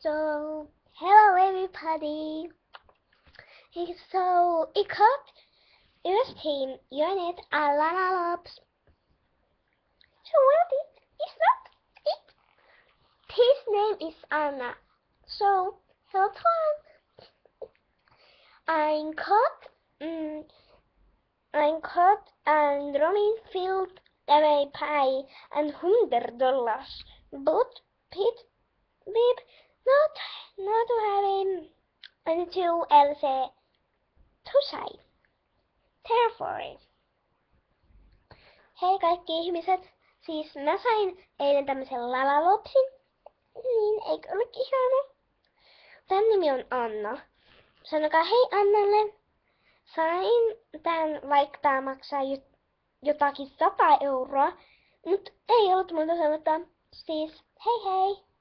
So, hello everybody. So, ik had eerst heen Janet Alana Labs. So, what is that? His name is Anna. So, hello I'm caught and Robin filled away pie and $100. But Pete Beep not having until Else to say. Therefore, hei kaikki ihmiset, siis mä sain eilen tämmösen lalalopsin, niin eikö olekin ihana? Tän nimi on Anna. Sanokaa hei Annalle. Sain tän, vaikka tää maksaa jotakin 100 euroa, mut ei ollut muuta sanottaa. Siis hei hei!